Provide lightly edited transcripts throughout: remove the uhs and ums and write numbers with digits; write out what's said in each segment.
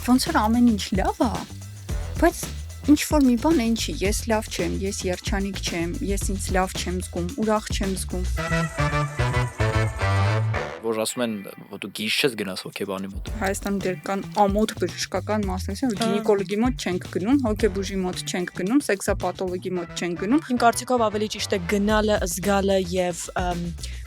ոնց որ ամեն ինչ լավ է, բայց ինչ որ մի բան այն չի, ես լավ չեմ, ես երջանիկ չեմ, ես ինձ լավ չեմ զգում, ուրախ չեմ զգում։ Որ ասում են, որ դու գիժ չես գնաս հոգեբանի մոտ։ Հայաստանում դեռ կան ամոթ բժշկական մասնագետներ, գինեկոլոգի մոտ չենք գնում, հոգեբուժի մոտ չենք գնում, սեքսապաթոլոգի մոտ չենք գնում։ Իմ կարծիքով ավելի ճիշտ է գնալը, զգալը եւ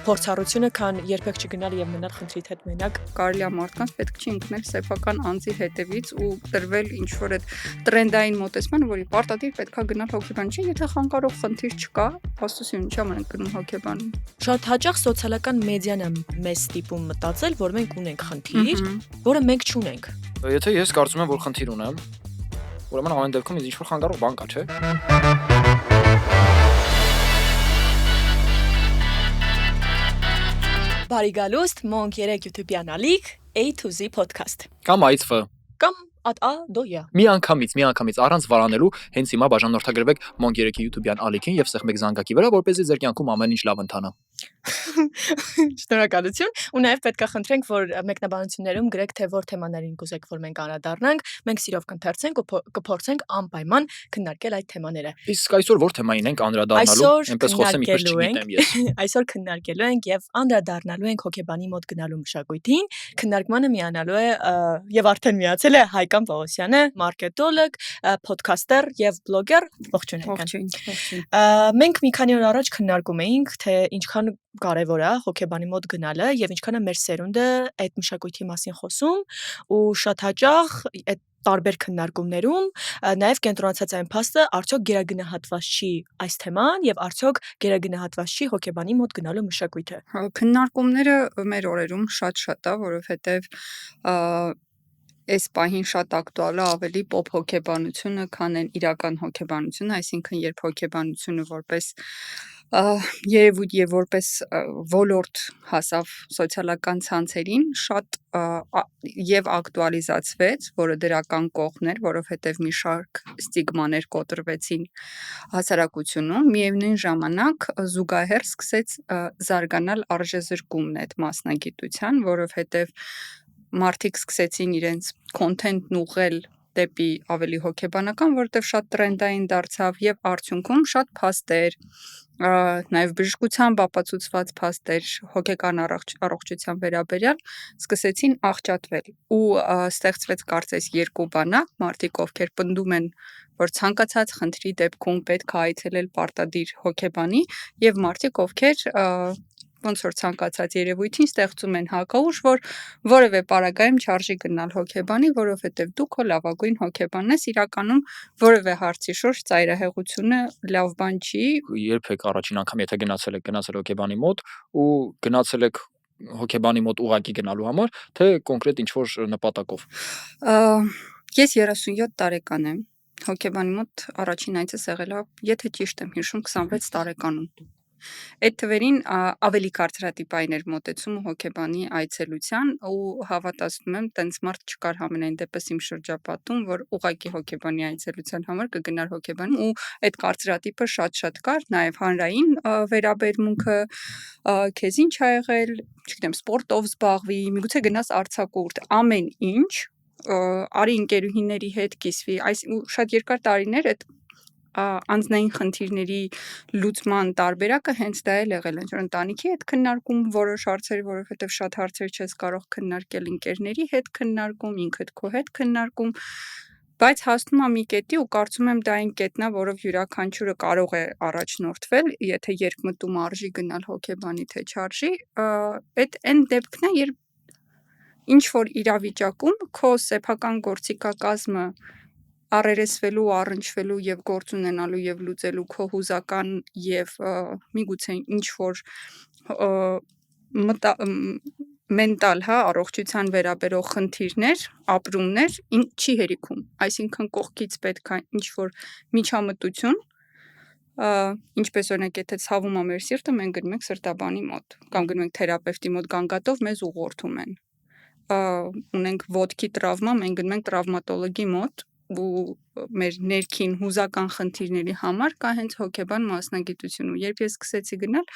փորձառությունը, քան երբեք չգնալը եւ մնալ խնդրի հետ մենակ։ Կարելի է մարդկանց պետք չի ընկնել սեփական անձի հետևից ու տրվել ինչ որ այդ տրենդային մոտեցմանը, որի պարտադիր պետքա գնալ հոգեբան, չէ, եթե խանգարող խնդիր չկա, աստծո ինչա մենք գնում հոգեբանին։ Շատ հաճախ սոցիալական մեդիան է մեզ ստիպում մտածել, որ մենք ունենք խնդիր, որը մենք չունենք։ Եթե ես կարծում եմ, որ խնդիր ունեմ, ուրեմն ամեն դեպքում ինձ ինչ-որ խանգարող բան կա, չէ՞։ Բարի գալուստ, Monk 3 YouTube-յան ալիք, A to Z podcast։ Կամ այցվը։ Կամ դոյա։ Միանգամից առանց վարանելու հենց հիմա բաժանորդագրվեք Monk 3-ի YouTube-յան ալիքին եւ սեղմեք զանգակի վրա, որպեսզի ձեր կյանքում ամեն ինչ լավ ընթանա։ Շնորհակալություն։ Ու նաև պետք է խնդրենք, որ մեկնաբանություններում գրեք, թե որ թեմաներին կուզեք, որ մենք անդրադառնանք, մենք սիրով կընթերցենք ու կփորձենք անպայման քննարկել այդ թեմաները։ Իսկ այսօր որ թեմային ենք անդրադառնալու, այնպես խոսեմ իբր չգիտեմ ես։ Այսօր քննարկելու ենք եւ անդրադառնալու ենք հոգեբանի մոտ գնալու մշակույթին։ Քննարկմանը միանալու է եւ արդեն միացել է Հայկան Պողոսյանը, մարքետոլոգ, փոդքասթեր եւ բլոգեր։ Ողջույն։ Մենք մի քանի օր առաջ քննարկում էինք, թե ինչքան կարևոր է հոգեբանի մոտ գնալը եւ ինչքան է մեր սերունդը այդ մշակույթի մասին խոսում ու շատ հաճախ այդ տարբեր քննարկումներում նաև կենտրոնացած այն փաստը արդյոք գերագնահատված չի այս թեման եւ արդյոք գերագնահատված չի հոգեբանի մոտ գնալու մշակույթը։ Քննարկումները մեր օրերում շատ է, որովհետեւ այս պահին շատ ակտուալ է ավելի պոպ հոգեբանությունը, քան այն իրական հոգեբանությունը, այսինքն երբ հոգեբանությունը որպես երևույթ եւ որպես ոլորտ հասավ սոցիալական ցանցերին, շատ եւ ակտուալիզացվեց, որը դրական կողմն էր, որովհետեւ մի շարք ստիգմաներ կոտրվեցին հասարակությունում, միևնույն ժամանակ զուգահեռ սկսեց զարգանալ արժեզրկումն այդ մասնագիտության, որովհետեւ մարդիկ սկսեցին իրենց քոնթենտն ուղղել դեպի ավելի հոգեբանական, որովհետև շատ տրենդային դարձավ եւ արդյունքում շատ փաստեր, նաեւ բժշկությամբ ապացուցված փաստեր հոգեկան առողջության վերաբերյալ սկսեցին աղճատվել ու ստեղծվեց կարծես երկու բանակ, մարդիկ ովքեր պնդում են, որ ցանկացած խնդրի դեպքում պետք է այցելել պարտադիր հոգեբանի եւ մարդիկ ովքեր ոնց որ ցանկացած երևույթին ստեղծում են հակաուժ, որ որևէ պարագայում չարժի գնալ հոգեբանի, որովհետև դու քո լավագույն հոգեբանն ես, իրականում որևէ հարցի շուրջ ծայրահեղությունը լավ բան չի։ Երբեք առաջին անգամ եթե գնացել հոգեբանի մոտ ու գնացել եք հոգեբանի մոտ ուղակի գնալու համար, թե կոնկրետ ինչ-որ նպատակով։ Ես 37 տարեկան եմ։ Հոգեբանի մոտ առաջին այցս եղել է, եթե ճիշտ եմ հիշում, 26 տարեկանում։ Այդ թվերին ավելի կարծրատիպային էր մոտեցումը հոգեբանի այցելության ու հավատացնում եմ, տենց մարդ չկար համենայն դեպս իմ շրջապատում, որ ուղղակի հոգեբանի այցելության համար կգնար հոգեբանի ու այդ կարծրատիպը շատ կար, նաև հանրային վերաբերմունքը, քեզ ինչ ա եղել, չգիտեմ, սպորտով զբաղվի, միգուցե գնաս արձակուրդ, ամեն ինչ, արի ընկերուհիների հետ կիսվի, շատ երկար տարիներ այդ անձնային խնդիրների լուծման տարբերակը հենց դա էլ եղել են, որ ընտանիքի հետ քննարկում որոշ հարցեր, որովհետև շատ հարցեր չես կարող քննարկել ընկերների հետ քննարկում, ինքդ քո հետ քննարկում, բայց հասնում է մի կետի ու կարծում եմ դա այն կետնա, որով յուրաքանչյուրը կարող է առաջնորդվել, եթե երկմտում արժի գնալ հոգեբանի թե չարժի, այդ այն դեպքն է, երբ ինչ որ իրավիճակում քո սեփական գործիքակազմը առերեսվելու, առնչվելու եւ գործ ունենալու եւ լուծելու քո հուզական եւ միգուցե ինչ որ մենտալ, առողջության վերաբերող խնդիրներ, ապրումներ չի հերիքում, այսինքն կողքից պետք է ինչ որ միջամտություն, ինչպես օրինակ եթե ցավում է մեր սիրտը, մենք գնում ենք սրտաբանի մոտ, կամ գնում ենք թերապևտի մոտ գանգատով, մեզ ուղղորդում են, ունենք ոտքի տրավմա, մենք գնում ենք տրավմատոլոգի մոտ ու մեր ներքին հուզական խնդիրների համար կա հենց հոգեբան մասնագիտություն ու երբ ես սկսեցի գնալ,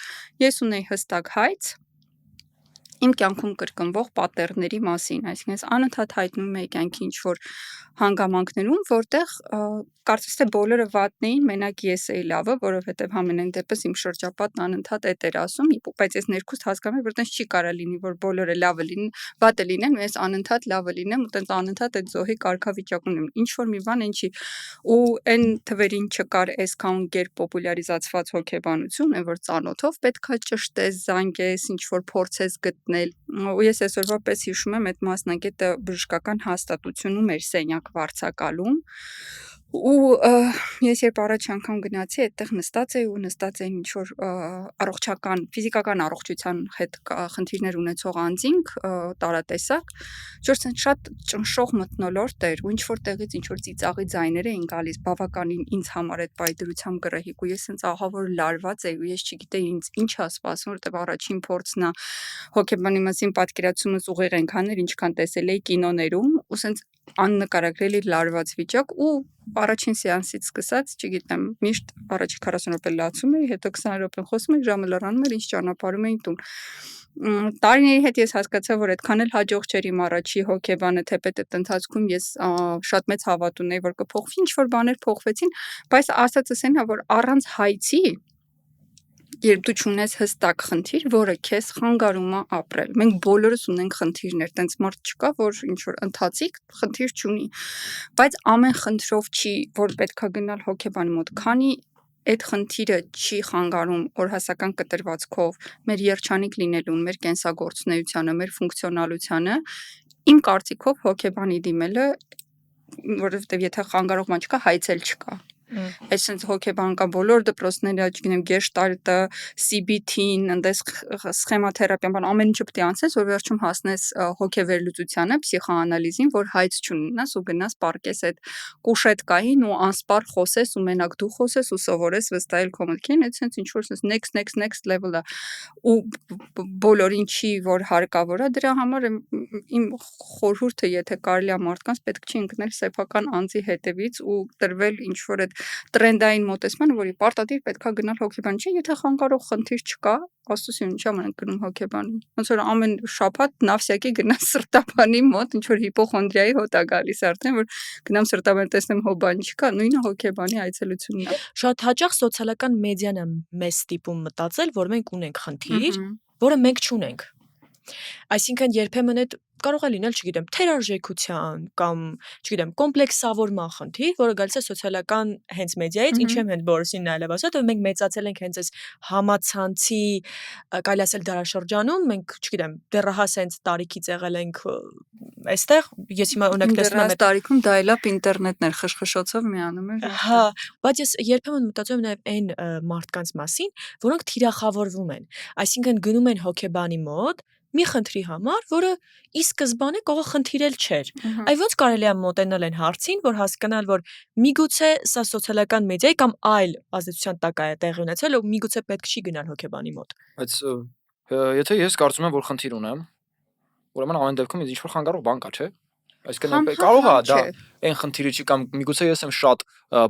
ես ունեի հստակ հայց, իմ կյանքում կրկնվող պատեռների մասին, այսինքն ես անընդհատ հայտնում եմ կյանքի ինչ-որ հանգամանքներում, որտեղ կարծես թե բոլորը վատն էին, մենակ ես էի լավը, որովհետև համենայն դեպս իմ շրջապատն անընդհատ էդ էր ասում, բայց ես ներքուստ հասկանում եմ, որ տենց չի կարա լինի, որ բոլորը լավը լինեն, վատը լինեն, ու ես անընդհատ լավը լինեմ, ու տենց անընդհատ այդ զոհի կարգավիճակում եմ։ Ինչ որ մի բան ինչի ու այն թվերին չկար այսքան գեր պոպուլյարիզացված հոգեբանություն, այն որ ծանոթով պետքա ճշտես, զանգես, ինչ որ փորձես գտնել։ Ու ես այսօրվա պես հիշում եմ այդ մասնագետը բժշկական հաստատությունում էր սենյակ վարձակալում ու ես երբ առաջ անգամ գնացի այդտեղ նստած էի ու նստած էին ինչ որ առողջական ֆիզիկական առողջության հետ խնդիրներ ունեցող անձինք տարատեսակ որ շատ ճնշող մթնոլորտ էր ու ինչ որ տեղից ինչ որ ծիծաղի ձայներ էին գալիս բավականին ինձ համար այդ պայդրությամբ գրեհիկ ու ես հենց ահա որ լարված էի ու ես չգիտեի ինձ ինչ է սպասում որտեղ առաջին փորձն է հոգեբանի մասին պատկերացումս ուղիղ ենք անել ինչքան տեսել էի կինոներում ու սենց աննկարագրելի լարված վիճակ ու առաջին սեանսից սկսած, չգիտեմ, միշտ առաջի 40 րոպե լացում էի, հետո 20 րոպե խոսում էի, ժամը լռանում էր, ինձ ճանապարհում էին տուն։ Տարիների հետ ես հասկացա, որ այդքան էլ հաջող չէր իմ առաջի հոգեբանը, թեպետ այդ ընթացքում ես շատ մեծ հավատ ունեի, որ կփոխվի, ինչ որ բաներ փոխվեցին, բայց ասածս այն է, որ առանց հայցի երբ դու չունես հստակ խնդիր, որը քեզ խանգարում է ապրել։ Մենք բոլորս ունենք խնդիրներ, տենց մարդ չկա, որ ինչ որ ընթացիկ խնդիր չունի։ Բայց ամեն խնդրով չի, որ պետքա գնալ հոգեբանի մոտ, քանի այդ խնդիրը չի խանգարում օրհասական կտրվածքով մեր երջանիկ լինելուն, մեր կենսագործունեությանը, մեր ֆունկցիոնալությանը, իմ կարծիքով հոգեբանի դիմելը, որովհետև եթե խանգարող բան չկա, հայցել չկա։ Այսինքն հոգեբան կա բոլոր դպրոցները, չգիտեմ, գեշտալտը, CBT-ն, այնտես սխեմաթերապիան, բան ամեն ինչը պետք է անցնես, որ վերջում հասնես հոգեվերլուծությանը, փսիխոանալիզին, որ հայց չունենաս ու գնաս պարկես այդ կուշետկային ու անսպար խոսես ու մենակ դու խոսես ու սովորես վստահել քո մտքին, այսինքն ինչ որ next level-ը ու բոլորին չի որ հարկավոր է դրա համար իմ խորհուրդը, եթե կարելի է մարդկանց պետք չի ընկնել սեփական անձի հետևից ու տրվել ինչ որ այդ տրենդային մոտեցման, որի պարտադիր պետքա գնալ հոգեբանի, չէ, եթե խանգարող խնդիր չկա, աստծո ինչա մենք գնում հոգեբանի։ Ոնց որ ամեն շաբաթ նավսյակի գնաս սրտաբանի մոտ, ինչ որ հիպոխոնդրիայի հոտ է գալիս արդեն, որ գնամ սրտաբան տեսնեմ հո բան չկա, նույնը հոգեբանի այցելությունն է։ Շատ հաճախ սոցիալական մեդիան է մեզ ստիպում մտածել, որ մենք ունենք խնդիր, որը մենք չունենք։ Այսինքն երբեմն այդ կարող է լինել, չգիտեմ, թերարժեքության կամ, չգիտեմ, կոմպլեքսավորման խնդիր, որը գալիս է սոցիալական հենց մեդիայից, ինչի եմ հենց Բորիսին նայելով ասա, որ մենք մեծացել ենք հենց այս համացանցի, կարելի ասել դարաշրջանում, մենք, չգիտեմ, դեռահաս հենց տարիքից եղել ենք այստեղ, ես հիմա օրինակ տեսնում եմ այդ տարիքում դայլապ ինտերնետն էր խշխշոցով միանում էր։ Հա, բայց ես երբեմն մտածում եմ նաև այն մարդկանց մասին, որոնք թիրախավորվում են, այսինքն գնում են հոգեբանի մոտ մի խնդրի համար, որը ի սկզբանե կարող խնդիրել չէր։ Այ ոնց կարելի է մոտենալ այն հարցին, որ հասկանալ, որ միգուցե սա սոցիալական մեդիայի կամ այլ ազդեցության տակ է տեղի ունեցել, ու միգուցե պետք չի գնալ հոգեբանի մոտ։ Բայց եթե ես կարծում եմ, որ խնդիր ունեմ, ուրեմն ամեն դեպքում ինձ ինչ-որ խանգարող բան կա, չէ՞։ Այսինքն կարող է դա այն խնդիրը չի կամ միգուցե ես եմ շատ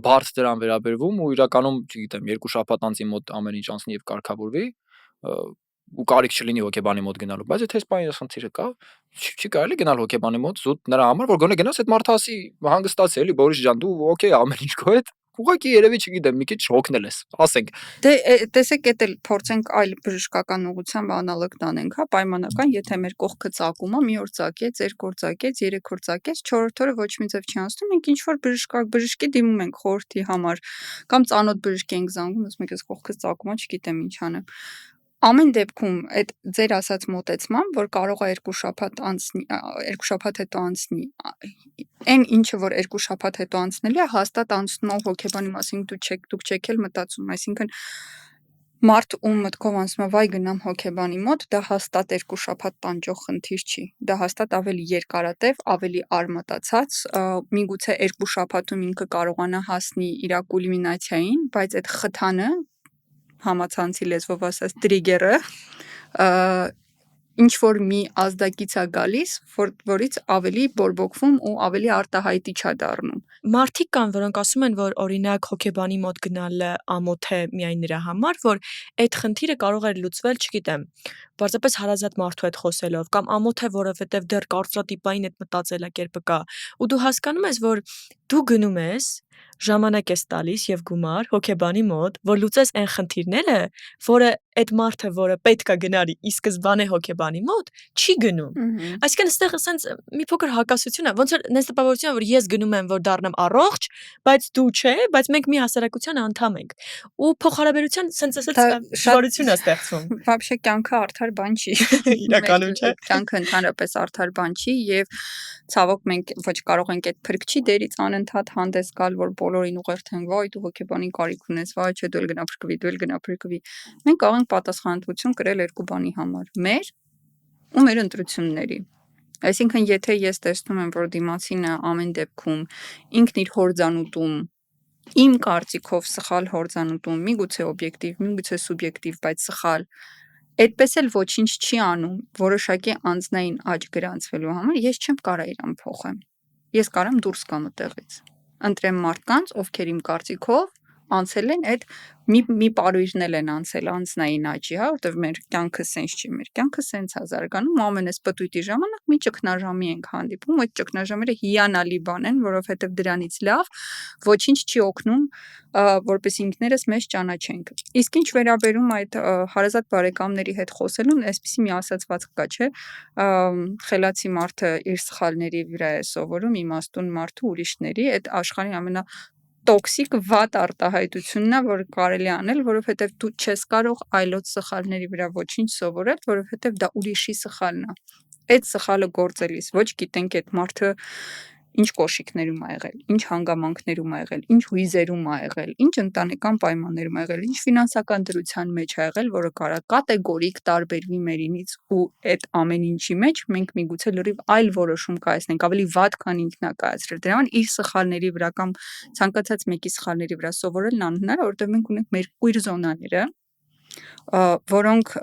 բարդ դրան վերաբերվում ու իրականում, չգիտեմ, 2 շաբաթ անց իմ մոտ ամեն ինչ անցնի եւ կարգավորվի ու կարիք չլինի հոգեբանի մոտ գնալու, բայց եթե այս խնդիրը կա, չի կարելի գնալ հոգեբանի մոտ զուտ նրա համար, որ գոնե գնաս այդ մարդը ասի հանգստացի էլի Բորիս ջան, դու օքեյ ամեն ինչ քո հետ, ուղղակի երևի չգիտեմ, մի քիչ հոգնել ես, ասենք։ Դե տեսեք, էդ էլ փորձենք այլ բժշկական ուղղությամբ անալոգ տանենք, հա, պայմանական, եթե մեր կողքը ծակում է, մի օր ծակեց, 2 օր ծակեց, 3 օր ծակեց, 4-րդ օրը ոչ մի ձև չի անցնում, մենք ինչ որ բժշկի դիմում ենք խորհրդի համար, կամ ծանոթ բժշկի ենք զանգում, ասում ենք, ես կողքս ծակում է, չգիտեմ ինչ անեմ։ Ամեն դեպքում այդ ձեր ասած մոտեցման, որ կարող է 2 շաբաթ անցնի, 2 շաբաթ հետո անցնի, այն ինչը որ 2 շաբաթ հետո անցնելի է, հաստատ անցնում է հոգեբանի մասին, դուք չեք էլ մտածում, այսինքն մարդ ում մտքով անցնում է, վայ գնամ հոգեբանի մոտ, դա հաստատ 2 շաբաթ տանջող խնդիր չի, դա հաստատ ավելի երկարատև, ավելի արմատացած, միգուցե 2 շաբաթում ինքը կարողանա հասնի իր կուլմինացիային, բայց այդ խթանը համացանցի լեզվով ասած տրիգերը ինչ որ մի ազդակից է գալիս, որից ավելի բորբոքվում ու ավելի արտահայտիչ է դառնում։ Մարդիկ կան, որոնք ասում են, որ օրինակ հոգեբանի մոտ գնալը ամոթ է միայն նրա համար, որ այդ խնդիրը կարող է լուծվել, չգիտեմ, պարզապես հարազատ մարդու հետ խոսելով, կամ ամոթ է, որովհետև դեռ կարծրատիպային այդ մտածելակերպը կա։ Ու դու հասկանում ես, որ դու գնում ես, ժամանակ ես տալիս եւ գումար հոգեբանի մոտ, որ լուծես այն խնդիրները, որը այդ մարդը, որը պետք է գնալի ի սկզբանե հոգեբանի մոտ, չի գնում։ Այսինքն այստեղ ասենց մի փոքր հակասություն է, ոնց որ նես տպավորությունն է, որ ես գնում եմ, որ դառնամ առողջ, բայց դու չէ, բայց մենք մի հասարակության անդամ ենք։ Ու փոխհարաբերության սենց ասած շարություն է ստեղծվում։ Вообще կյանքը արդար բան չի։ Իրականում չէ։ Կյանքը ընդհանրապես արդար բան չի եւ ցավոք մենք ոչ կարող ենք այդ փրկչի դերից անընդհատ հանդես գալ, որ բոլորին ուղերձեն, վայ դու հոգեբանի կարիք ունես, վայ չէ դու էլ գնա փրկվի, դու էլ գնա փրկվի։ Մենք կարող ենք պատասխանատվություն կրել երկու բանի համար՝ մեր ու մեր ընտրությունների։ Այսինքն, եթե ես տեսնում եմ, որ դիմացինը ամեն դեպքում ինքն իր հորձանուտում իմ կարծիքով սխալ հորձանուտում, միգուցե օբյեկտիվ, միգուցե սուբյեկտիվ, բայց սխալ, այդպես էլ ոչինչ չի անում որոշակի անձնային աճ գրանցվելու համար, ես չեմ կարող իրան փոխեմ։ Ես կարող եմ դուրս գամ այդտեղից։ Ընտրեմ մարդկանց, ովքեր իմ կարծիքով անցել են այդ մի պարույրն են անցել անձնային աճի, հա, որտեղ մեր կյանքը սենց չի, մեր կյանքը սենց է զարգանում, ամենես պտույտի ժամանակ մի ճգնաժամի ենք հանդիպում, այդ ճգնաժամերը հիանալի բան են, որովհետև դրանից լավ ոչինչ չի օգնում, որպես ինքներս մեզ ճանաչենք։ Իսկ ինչ վերաբերում այդ հարազատ բարեկամների հետ խոսելուն, այսպեսի մի ասացվածք կա, չէ, խելացի մարդը իր սխալների վրա է սովորում, իմաստուն մարդը ուրիշների, այդ աշխարհի տոքսիկ վատ արտահայտությունն է, որ կարելի անել, որովհետև դու չես կարող այլոց սխալների վրա ոչինչ սովորել, որովհետև դա ուրիշի սխալն է։ Այդ սխալը գործելիս ոչ գիտենք այդ մարդը ինչ կոշիկներում ա եղել, ինչ հանգամանքներում ա եղել, ինչ հույզերում ա եղել, ինչ ընտանեկան պայմաններում ա եղել, ինչ ֆինանսական դրության մեջ ա եղել, որը կարա կատեգորիկ տարբերվի մերինից ու այդ ամեն ինչի մեջ մենք միգուցե լրիվ այլ որոշում կայացնենք, ավելի վատ, քան ինքն ա կայացրել։ Դրա համար իր սխալների վրա կամ ցանկացած մեկի սխալների վրա սովորելն անհնար է, որովհետև մենք ունենք մեր կույր զոնաները, որոնք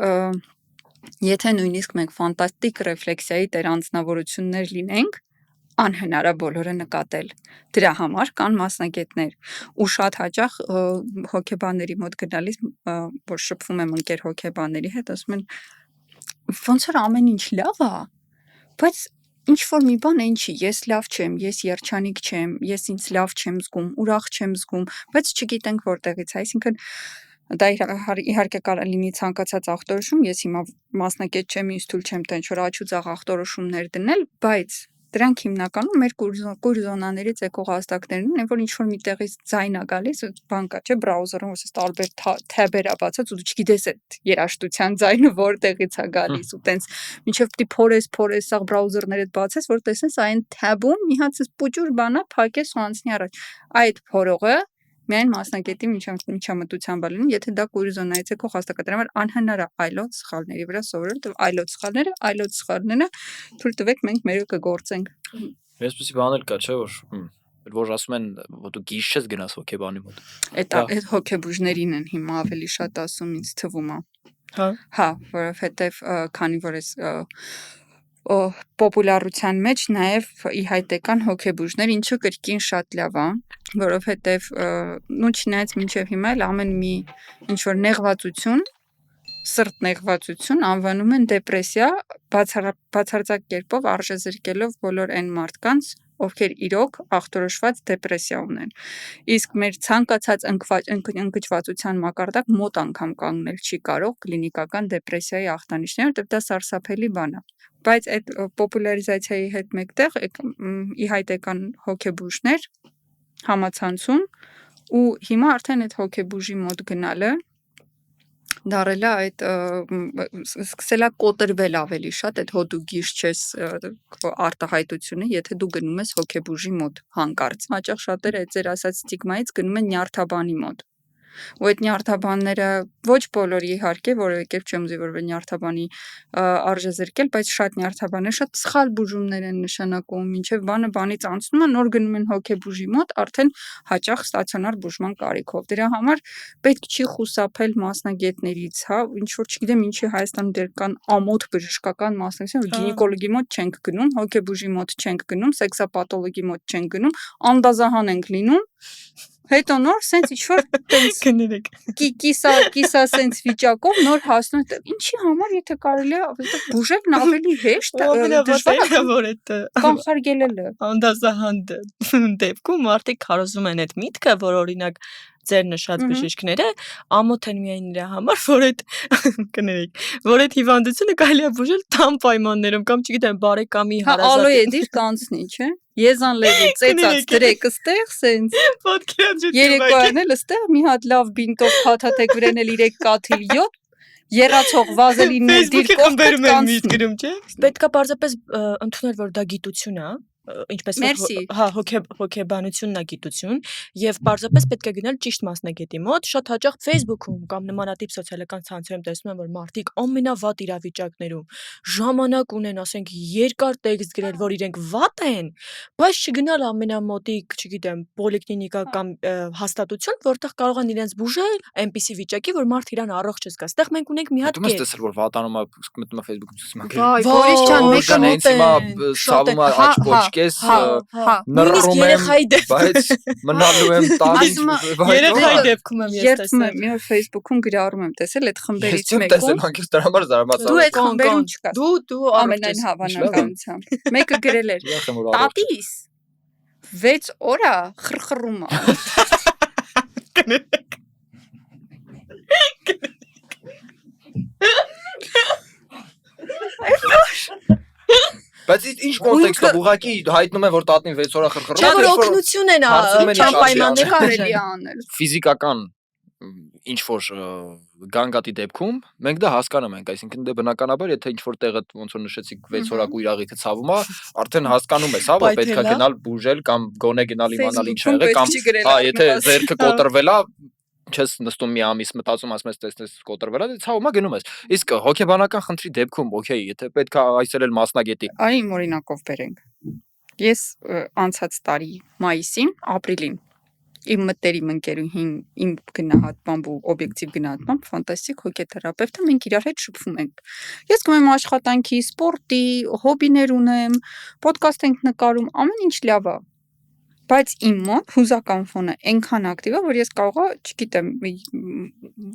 եթե նույնիսկ մենք ֆանտաստիկ ռեֆլեքսիայի տեր անձնավորություններ լինենք, անհնար է բոլորը նկատել։ Դրա համար կան մասնագետներ ու շատ հաճախ հոգեբանների մոտ գնալիս, որ շփվում եմ ընկեր հոգեբանների հետ, ասում են ոնց որ ամեն ինչ լավ է, բայց ինչ որ մի բան այն չի, ես լավ չեմ, ես երջանիկ չեմ, ես ինձ լավ չեմ զգում, ուրախ չեմ զգում, բայց չգիտենք որտեղից, այսինքն դա իհարկե կարող լինի ցանկացած ախտորոշում, ես հիմա մասնակետ չեմ, ինձ թույլ չեմ տա ինչ որ աչու ծաղ ախտորոշումներ դնել, բայց դրանք հիմնականում մեր կույր զոնաներից եկող հաստակներն են, որ ինչ որ միտեղից ձայն է գալիս, բան կա, չէ, բրաուզերում ոսես տարբեր թեբեր ա բացած ու դու չգիտես այդ երաժշտության ձայնը որտեղից է գալիս ու տենց մինչև պիտի փորես սաղ բրաուզերներդ բացես, որ տեսնես այն թեբում մի հատ պուճուր բանա փակես ու անցնի առաջ։ Այդ փորողը միայն մասնագետի միջամտությամբ է լինում, եթե դա կույր զոնայից եկող հաստակ է, դրա համար անհնար է այլոց սխալների վրա սովորել, այլոց սխալները թույլ տվեք մենք մերը կգործենք։ Այսպեսի բան էլ կա, չէ, որ ասում են, որ դու գիշ չես գնաս հոգեբանի մոտ։ Այդ հոգեբուժներին են հիմա ավելի շատ ասում, ինձ թվում է։ Հա, որովհետև քանի որ ես պոպուլարության մեջ նաև ի հայտ եկան հոգեբուժներ, ինչը կրկին շատ լավ է, որովհետև նույն չնայած մինչև հիմա էլ ամեն մի ինչ որ նեղվածություն, սրտ նեղվածություն անվանում են դեպրեսիա, բացարձակ կերպով արժեզրկելով բոլոր այն մարդկանց, ովքեր իրոք ախտորոշված դեպրեսիա ունեն։ Իսկ մեր ցանկացած ընկճվածության մակարդակ մոտ անգամ կանգնել չի կարող կլինիկական դեպրեսիայի ախտանիշները, որտեղ դա սարսափելի բան է։ Բայց այդ պոպուլարիզացիայի հետ մեկտեղ ի հայտ եկան հոգեբուժներ համացանցում ու հիմա արդեն այդ հոգեբուժի մոտ գնալը դարել է այդ սկսել է կոտրվել ավելի շատ այդ հո դու գիշ չես արտահայտությունը, եթե դու գնում ես հոգեբուժի մոտ հանկարծ։ Հաճախ շատերը այդ ձեր ասած ստիգմայից գնում են նյարդաբանի մոտ։ ու այդ նյարդաբանները ոչ բոլորի իհարկե, որևէ կերպ չեմ ուզի որևէ նյարդաբանի արժե զրկել, բայց շատ նյարդաբաններ շատ սխալ բուժումներ են նշանակում, մինչև բանը բանից անցնում է, նոր գնում են հոգեբուժի մոտ, արդեն հաճախ ստացիոնար բուժման կարիքով։ Դրա համար պետք չի խուսափել մասնագետներից, հա, ինչ որ չգիտեմ, ինչի Հայաստանում դեռ կան ամոթ բժշկական մասնագետներ, գինեկոլոգի մոտ չենք գնում, հոգեբուժի մոտ չենք գնում, սեքսապաթոլոգի մոտ չենք գնում, անդազահան ենք լինում, հետո նոր սենց ինչ-որ տենց Կներեք։ կիսա սենց վիճակով նոր հասնում է, ինչի համար, եթե կարելի է բուժելն ավելի հեշտ, դժվար է որ այդ կանխարգելելը։ անդազահան դեպքում մարդիկ քարոզում են այդ միտքը, որ օրինակ ձեր նշած բժիշկները ամոթ են միայն նրա համար, որ այդ կներեք, որ այդ հիվանդությունը կարելի է բուժել տան պայմաններում կամ չգիտեմ, բարեկամի հարազատ։ Ալոյ է դիր կանցնի, չէ՞։ Եզան լեզի ծեծած դրեք ըստեղ սենց։ Երեկոյան էլ ըստեղ մի հատ լավ բինտով փաթաթեք վրան էլ 3 կաթիլ 7 երացող վազելիններ դիր կողքդ կանցնի։ Չէ՞։ Պետքա պարզապես ընդունել, որ դա գիտություն է, ինչպես հոգեբանությունն է գիտություն, եւ պարզապես պետք է գնալ ճիշտ մասնագետի մոտ, շատ հաճախ Facebook-ում կամ նմանատիպ սոցիալական ցանցերում տեսնում եմ, որ մարդիկ ամենավատ իրավիճակներում ժամանակ ունեն, ասենք, երկար տեքստ գրել, որ իրենք վատ են, բայց չգնալ ամենամոտիկ, չգիտեմ, պոլիկլինիկա կամ հաստատություն, որտեղ կարող են իրենց բուժել այնպիսի վիճակի, որ մարդ իրան առողջ զգա։ Այդտեղ մենք ունենք մի հատ կետ։ Դու տեսել որ վատանում է, մտնում է Facebook-ում ցույց մակել։ Վայ, Գորիս ջան, մեկը մոտ է, սավում է աչ պոչկես, նռում եմ, բայց մնալու եմ տալիս։ Երեխայի դեպքում եմ ես տեսել։ Մի օր Facebook-ում գրառում եմ տեսել այդ խմբերից Ես չեմ տեսել, անկեղծ դրա համար զարմացա։ Դու այդ խմբերում չկաս։ Դու ամենայն հավանականությամբ։ Մեկը գրել էր. Տատիս 6 օր է խրխռում է։ Բայց ինչ կոնտեքստով ուղղակի հայտնում են որ տատին 6 օր է խրխռում։ Չէ՞ որ օգնություն են պայմաններ կարելի է անել։ Ֆիզիկական ինչ որ գանգատի դեպքում մենք դա հասկանում ենք, այսինքն դե բնականաբար եթե ինչ որ տեղը ոնց որ նշեցիք 6 օրակու իրավիճակը ցավում է, արդեն հասկանում ես, հա, որ պետք է գնալ բուժել կամ գոնե գնալ իմանալ ինչ ա եղել կամ հա, եթե ձեռքը կոտրվել է, չես նստում մի ամիս մտածում ասում ես տեսնես կոտրվել է, ցավումա գնում ես։ Իսկ հոգեբանական խնդրի դեպքում, օքեյ, եթե պետք է այսել էլ մասնագետի։ Այ իմ օրինակով բերենք։ Ես անցած տարի մայիսին, ապրիլին իմ մտերիմ ընկերուհին իմ գնահատմամբ ու օբյեկտիվ գնահատմամբ ֆանտաստիկ հոգեթերապևտ է, մենք իրար հետ շփվում ենք։ Ես գնում եմ աշխատանքի, սպորտի, հոբիներ ունեմ, ոդկաստ ենք նկարում, ամեն ինչ լավ է։ Բայց իմ մոտ հուզական ֆոնը այնքան ակտիվ է, որ ես կարողա, չգիտեմ,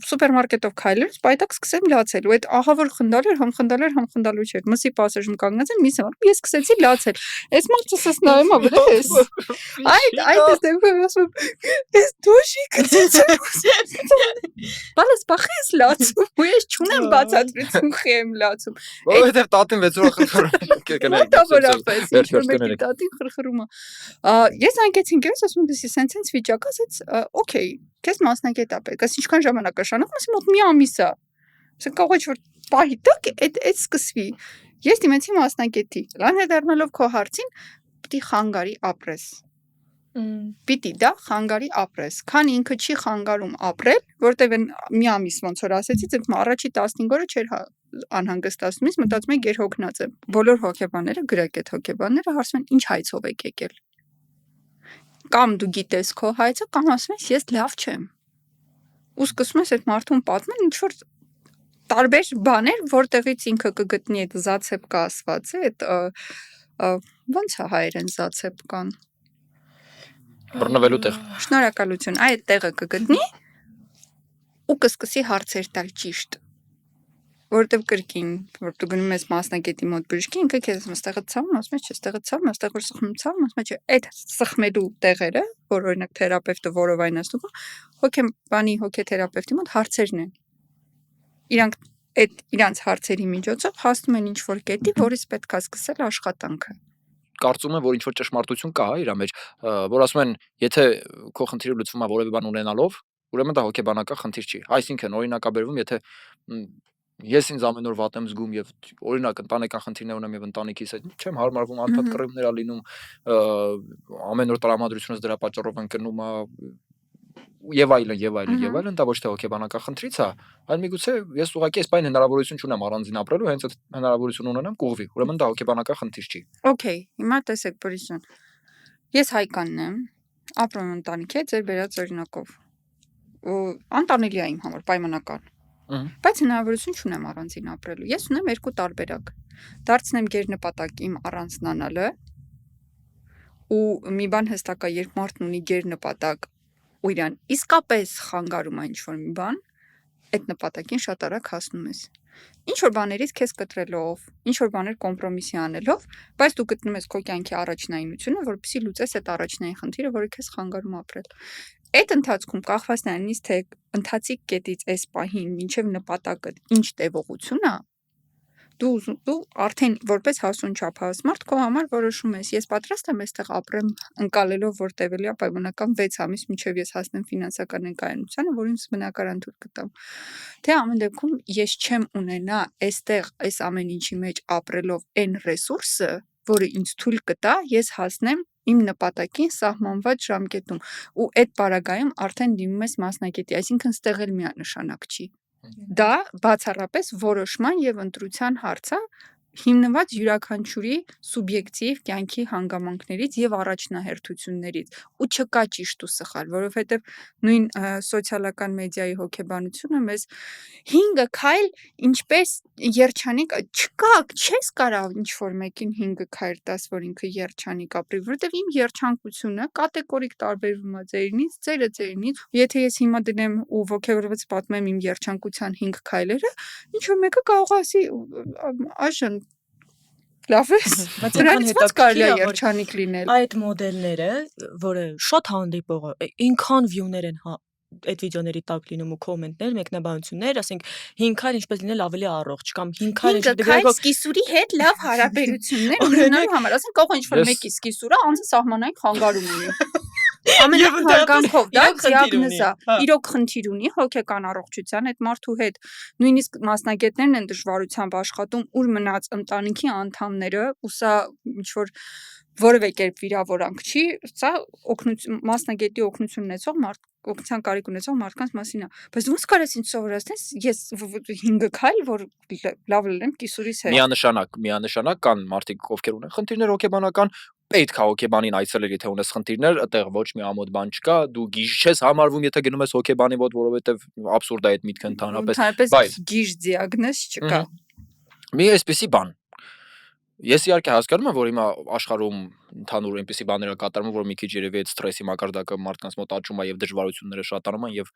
սուպերմարկետով քայլել, սպայտակ սկսեմ լացել, ու այդ ահա որ խնդալու չէր։ Մսի պասաժում կանգնած եմ, մի սեփ ես սկսեցի լացել։ Այս մարդը սս նայում է, վրես։ Այդ դեպքում ասում ես դուշի գցեցի։ Բալես բախես լացում, ու ես չունեմ բացատրություն խի եմ լացում։ Որովհետև տատին 6 օր խրխռում։ Տատին խրխռում է։ Ես անկեցին գերս ասում եմ, սենց վիճակ, ասեց, օքեյ, քեզ մասնագետ է պետք, այս ինչքան ժամանակ է շարունակում, ասեմ մոտ մի ամիս է։ Ասենք կարող է որ պահի տակ այդ սկսվի։ Ես դիմեցի մասնագետի, անդրադառնալով քո հարցին, պիտի խանգարի ապրես։ Պիտի դա խանգարի ապրես, քան ինքը չի խանգարում ապրել, որտեղ մի ամիս ոնց որ ասեցի, ձգ առաջի 15 օրը չէր անհանգստացնում, ես մտածում եմ գերհոգնած եմ։ Բոլոր հոգեբանները, գրագետ հոգեբանները հարցում են, ինչ հայցով եք եկել։ Կամ դու գիտես քո հայցը, կամ ասում ես ես լավ չեմ։ Ու սկսում ես այդ մարդուն պատմել ինչ որ տարբեր բաներ, որտեղից ինքը կգտնի այդ զացեպկա ասված է, այդ ո՞նց է հայերեն զացեպկան։ Բռնվելու տեղ։ Շնորհակալություն, այդ տեղը կգտնի ու կսկսի հարցեր տալ ճիշտ։ Որտեվ կրկին, որ դու գնում ես մասնագետի մոտ բժշկի, ինքը քեզ այստեղը ցավում, ասում ես, չէ, այստեղը ցավում, այստեղ որ սխմում ցավում, ասում ես, չէ, այդ սխմելու տեղերը, որ օրինակ թերապևտը որով այն ասում, հոգեբանի հոգեթերապևտի մոտ հարցերն են։ Իրանք այդ իրանց հարցերի միջոցով հասնում են ինչ որ կետի, որից պետք է սկսել աշխատանքը։ Կարծում եմ, որ ինչ որ ճշմարտություն կա, հա, իր մեջ, որ ասում են, եթե քո խնդիրը լուծվում է որևէ բան ունենալով, ուրեմն դա հոգեբանական խնդիր չի։ Այսինքն օրինակաբերվում, եթե ես ինձ ամեն օր վատ եմ զգում եւ օրինակ ընտանեկան խնդիրներ ունեմ եւ ընտանիքիս հետ չեմ հարմարվում, անդադ կռիվներ ա լինում, ամեն օր տրամադրությունս դրա պատճառով ընկնում է, եւ այլն, դա ոչ թե հոգեբանական խնդրից է, այլ միգուցե ես ուղղակի այս բան հնարավորություն չունեմ առանձին ապրելու, հենց այդ հնարավորություն ունենամ կուղվի, ուրեմն դա հոգեբանական խնդիր չի։ Okay, հիմա տեսեք, Բորիսյան։ Ես հայկանն եմ, ապրում եմ ընտանիքի հետ ձեր բերած օրինակով։ Ու անտանելի է իմ համար պայմանական։ Բայց հնարավորություն չունեմ առանձին ապրելու։ Ես ունեմ երկու տարբերակ։ Դարձնեմ գերնպատակ իմ առանձնանալը ու մի բան հստակ է, երբ մարդն ունի գերնպատակ ու իրան իսկապես խանգարում է ինչ-որ մի բան, այդ նպատակին շատ արագ հասնում ես։ Ինչ-որ բաներից քեզ կտրելով, ինչ-որ բաներ կոմպրոմիսի անելով, բայց դու գտնում ես քո կյանքի առաջնայինությունը, որպեսզի լուծես այդ առաջնային խնդիրը, որը քեզ խանգարում ապրել։ Այդ ընթացքում կախված նրանից թե ընթացիկ կետից այս պահին մինչև նպատակը ինչ տևողություն է, դու արդեն որպես հասուն չափահաս մարդ քո համար որոշում ես, ես պատրաստ եմ այստեղ ապրեմ ընկալելով, որ տևելի է պայմանական 6 ամիս մինչև ես հասնեմ ֆինանսական ներկայունությանը, որ ինձ բնակարան թույլ կտամ։ Թե ամեն դեպքում ես չեմ ունենա այստեղ այս ամեն ինչի մեջ ապրելով այն ռեսուրսը, որը ինձ թույլ կտա ես հասնեմ իմ նպատակին սահմանված ժամկետում ու այդ պարագայում արդեն դիմում ես մասնագետի, այսինքն ստեղ էլ միանշանակ չի։ Դա բացառապես որոշման եւ ընտրության հարց է, հիմնված յուրաքանչյուրի սուբյեկտիվ կյանքի հանգամանքներից եւ առաջնահերթություններից ու չկա ճիշտ ու սխալ, որովհետեւ նույն սոցիալական մեդիայի հոգեբանությունը մեզ 5 քայլ ինչպես երջանիկ չկա, չես կարող ինչ որ մեկին 5 քայլ տաս, որ ինքը երջանիկ ապրի, որովհետեւ իմ երջանկությունը կատեգորիկ տարբերվում է ձերինից, ձերինից, եթե ես հիմա դնեմ ու ոգեվորված պատմեմ իմ երջանկության 5 քայլերը, ինչ որ մեկը կարող է ասի այժմ լավ է, բայց նրանից ո՞նց կարելի է երջանիկ լինել։ Այդ մոդելները, որը շատ հանդիպող է, ինքան վյուներ են այդ վիդեոների տակ լինում ու կոմենտներ, մեկնաբանություններ, ասենք 5 քայլ ինչպես լինել ավելի առողջ կամ 5 քայլ սկիսուրի հետ լավ հարաբերություններ ունենալու համար, ասենք կարող է ինչ-որ մեկի սկիսուրը անձը սահմանային խանգարում ունի։ Ամենահարգանքով դա դիագնոզ է, իրոք խնդիր ունի հոգեկան առողջության այդ մարդու հետ, նույնիսկ մասնագետներն են դժվարությամբ աշխատում, ուր մնաց ընտանիքի անդամները, ու սա ինչ-որ որևէ կերպ վիրավորանք չի, սա մասնագետի օգնություն ունեցող օգնության կարիք ունեցող մարդկանց մասին է, բայց ո՞նց կարես ինձ սովորեցնես, ես 5 քայլ, որ լավ լինեմ կիսուրիս հետ։ Միանշանակ կան մարդիկ, ովքեր ունեն խնդիրներ հոգեբանական, պետք է հոգեբանին այցելել, եթե ունես խնդիրներ, այդտեղ ոչ մի ամոթ բան չկա, դու գիժ չես համարվում, եթե գնում ես հոգեբանի մոտ, որովհետև աբսուրդ է այդ միտքը ընդհանրապես, բայց գիժ դիագնոզ չկա։ Մի այսպեսի բան։ Ես իհարկե հասկանում եմ, որ հիմա աշխարհում ընդհանուր այնպիսի բաներ կատարվում, որ մի քիչ երևի այդ սթրեսի մակարդակը մարդկանց մոտ աճում է եւ դժվարությունները շատանում են եւ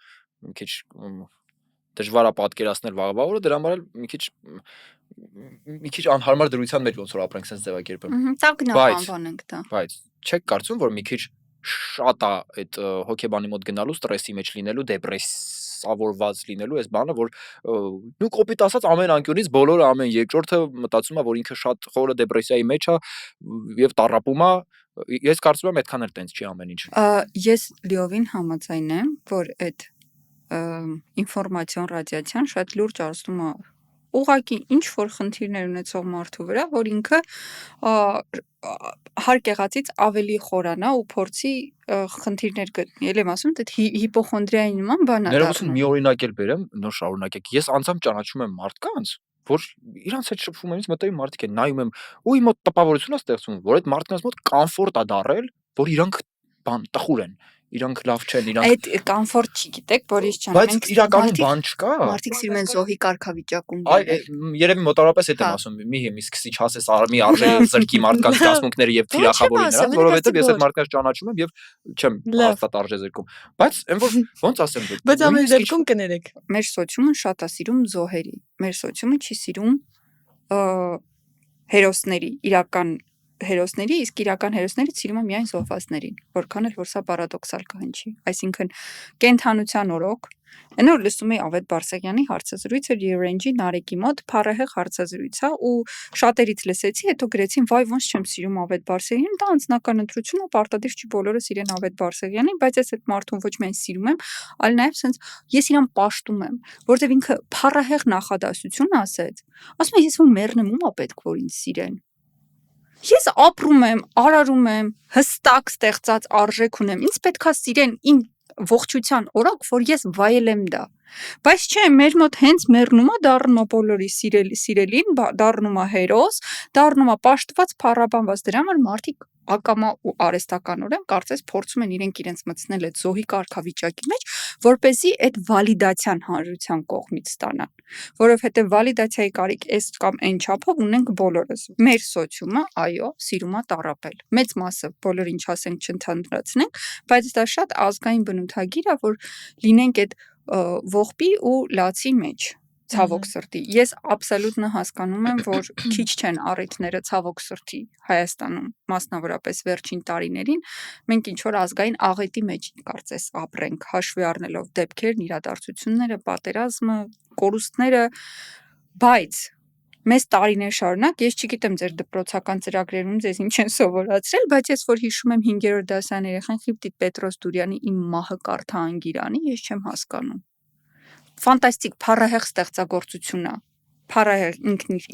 մի քիչ դժվար է պատկերացնել վաղվա օրը, դրա համար էլ մի քիչ անհարմար դրության մեջ ոնց որ ապրենք sense ձևակերպեմ։ Տագնապ անվանենք դա։ Բայց չեք կարծում, որ մի քիչ շատ է այդ հոգեբանի մոտ գնալու, ստրեսի մեջ լինելու, դեպրեսավորված լինելու այս բանը, որ նու կոպիտ ասած ամեն անկյունից բոլորը ամեն երկրորդը մտածում է, որ ինքը շատ խորը դեպրեսիայի մեջ է եւ տառապում է։ Ես կարծում եմ այդքան էլ տենց չի ամեն ինչ։ Ես լիովին համաձայն եմ, որ այդ ինֆորմացիոն ռադիացիան շատ լուրջ արստում է ուղղակի ինչ որ խնդիրներ ունեցող մարդու վրա, որ ինքը հարկ եղածից ավելի խորանա ու փորձի խնդիրներ գտնի։ Ել եմ ասում, դա հիպոխոնդրիայի նման բան է դառնում։ Ներողություն, մի օրինակ էլ բերեմ, նոր շարունակեք։ Ես անձամբ ճանաչում եմ մարդկանց, որ իրանց հետ շփվում եմ, մտածում մարդիկ են նայում եմ, ու իմ մոտ տպավորություն է ստեղծվում, որ այդ մարդկանց մոտ կոմֆորտ է դարել, որ իրանք բան տխուր են, իրանք լավ չեն, իրանք այդ կոմֆորտ չի, գիտեք, Բորիս ջան, բայց իրականում բան չկա։ Մարդիկ սիրում են զոհի կարգավիճակում լինել։ Երևի մոտավորապես այդ եմ ասում, մի սկսի չասես արմի արժե զրկի մարդկանց դասմունքները եւ թիրախավորի նրանց, որովհետեւ ես այդ մարդկանց ճանաչում եմ եւ չեմ հաստատ արժե զրկում։ Բայց այն որ ոնց ասեմ, բայց ամեն դեպքում կներեք։ Մեր սոցիումը շատ է սիրում զոհերի։ Մեր սոցիումը չի սիրում հերոսների, իրական հերոսների, իսկ իրական հերոսները սիրում են միայն զոհվածներին, որքան էլ որ սա պարադոքսալ կհնչի։ Այսինքն կենթանության օրոք, այն որ լսում էի Ավետ Բարսեղյանի հարցազրույցը Range-ի Նարեկի մոտ, փառահեղ հարցազրույց է ու շատերից լսեցի, հետո գրեցին, վայ ոնց չեմ սիրում Ավետ Բարսեղյանին, դա անձնական ընտրություն է, պարտադիր չի բոլորը սիրեն Ավետ Բարսեղյանին, բայց ես այդ մարդուն ոչ միայն սիրում եմ, այլ նաև sense ես իրան պաշտում եմ, որովհետև ինքը փառահեղ նախադասություն ասեց, ասում է ես որ մեռնեմ ում է պետք որ ինձ սիրեն։ Ես ապրում եմ, արարում եմ, հստակ ստեղծած արժեք ունեմ։ Ինձ պետքա սիրեն իմ ողջության օրոք, որ ես վայելեմ դա։ Բայց չէ, մեր մոտ հենց մեռնում է, դառնում է բոլորի սիրելին, դառնում է հերոս, դառնում է պաշտված, փառաբանված, դրա համար մարդիկ ակամա ու արհեստականորեն կարծես փորձում են իրենց մտցնել այդ զոհի կարգավիճակի մեջ, որպեսզի այդ վալիդացիան հանրության կողմից ստանան, որովհետև վալիդացիայի կարիք այս կամ այն չափով ունենք բոլորս։ Մեր սոցիումը, այո, սիրում է տառապել։ Մեծ մասը բոլոր ինչ ասենք չընդհանրացնենք, բայց դա շատ ազգային բնութագիր է, որ լինենք այդ ողբի ու լացի մեջ։ Ցավոք սրտի։ Ես աբսոլյուտն հասկանում եմ, որ քիչ չեն առիթները ցավոք սրտի Հայաստանում, մասնավորապես վերջին տարիներին, մենք ինչ որ ազգային աղետի մեջ կարծես ապրենք, հաշվի առնելով դեպքերն, իրադարձությունները, պատերազմը, կորուստները, բայց մեզ տարիներ շարունակ, ես չգիտեմ ձեր դպրոցական ծրագրերում ձեզ ինչ են սովորացրել, բայց ես որ հիշում եմ 5-րդ դասյան երեխան Խիպտիտ Պետրոս Դուրյանի Իմ մահը կարդա անգիրանի, ես չեմ հասկանում։ Ֆանտաստիկ փառահեղ ստեղծագործություն է, փառահեղ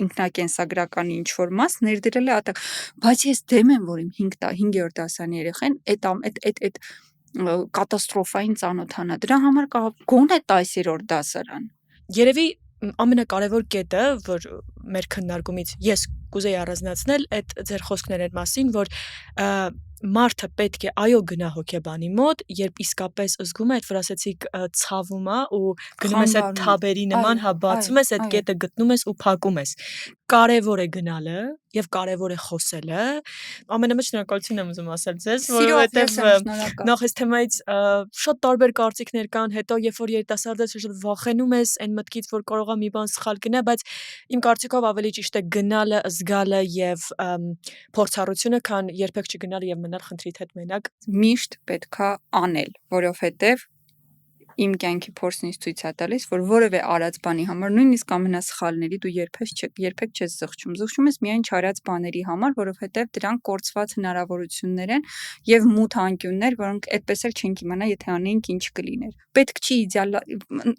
ինքնակենսագրականի ինչ-որ մաս ներդրել է այդտեղ, բայց ես դեմ եմ, որ իմ 5-րդ դասանի երեխան այդ կատաստրոֆային ծանոթանա, դրա համար գոնե 10-րդ դասարան։ Երևի ամենակարևոր կետը, որ մեր քննարկումից ես կուզեի առանձնացնել, այդ ձեր խոսքներն մասին, որ մարդը պետք է այո գնա հոգեբանի մոտ, երբ իսկապես զգում է, այդ որ ասեցիք ցավում է ու գնում ես այդ թաբերի նման, հա բացում ես այդ կետը գտնում ես ու փակում ես։ Կարևոր է գնալը եւ կարևոր է խոսելը։ Ամենամեծ շնորհակալություն եմ ուզում ասել ձեզ, որովհետեւ նախ այս թեմայից շատ տարբեր կարծիքներ կան, հետո երբ որ երիտասարդ ես, շատ վախենում ես այն մտքից, որ կարող է մի բան սխալ գնա, բայց իմ կարծիքով ավելի ճիշտ է գնալը, զգալը եւ փորձառությունը, քան երբեք չգնալ եւ մնալ խնդրիդ հետ մենակ։ Միշտ պետքա անել, որովհետեւ իմ կյանքի փորձն ինձ ցույց է տալիս, որ որևէ արած բանի համար, նույնիսկ ամենասխալների դու երբեք չես զղջում։ Զղջում ես միայն չարած բաների համար, որովհետև դրանք կորցված հնարավորություններ են եւ մութ անկյուններ, որոնք այդպես էլ չենք իմանա, եթե անեինք ինչ կլիներ։ Պետք չի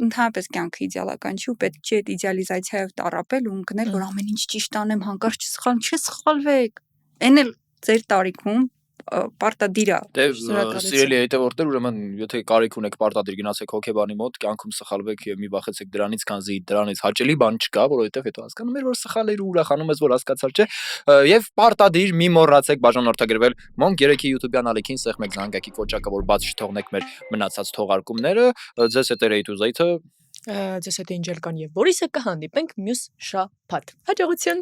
ընդհանրապես կյանքը իդեալական չի ու պետք չի այդ իդեալիզացիայով տառապել ու ընկնել, որ ամեն ինչ ճիշտ անեմ, հանկարծ չսխալվեք։ Էն էլ ձեր տարիքում պարտադիր է։ Դե սիրելի հետևորդներ, ուրեմն եթե կարիք ունեք պարտադիր գնացեք հոգեբանի մոտ, կյանքում սխալվեք եւ մի վախեցեք դրանից, քանզի դրանից հաճելի բան չկա, որովհետեւ հետո հասկանում եք, որ սխալ էր ու ուրախանում ես, որ հասկացար չէ, եւ պարտադիր մի մոռացեք բաժանորդագրվել Monk 3-ի YouTube-յան ալիքին, սեղմեք զանգակի կոճակը, որ բաց չթողնեք մեր մնացած թողարկումները, ձեզ հետ է Ռեյթ ու Զայթը, ձեզ հետ Էնջելկան եւ Բորիսը կհանդիպենք մյուս շաբաթ։ Հաջողություն։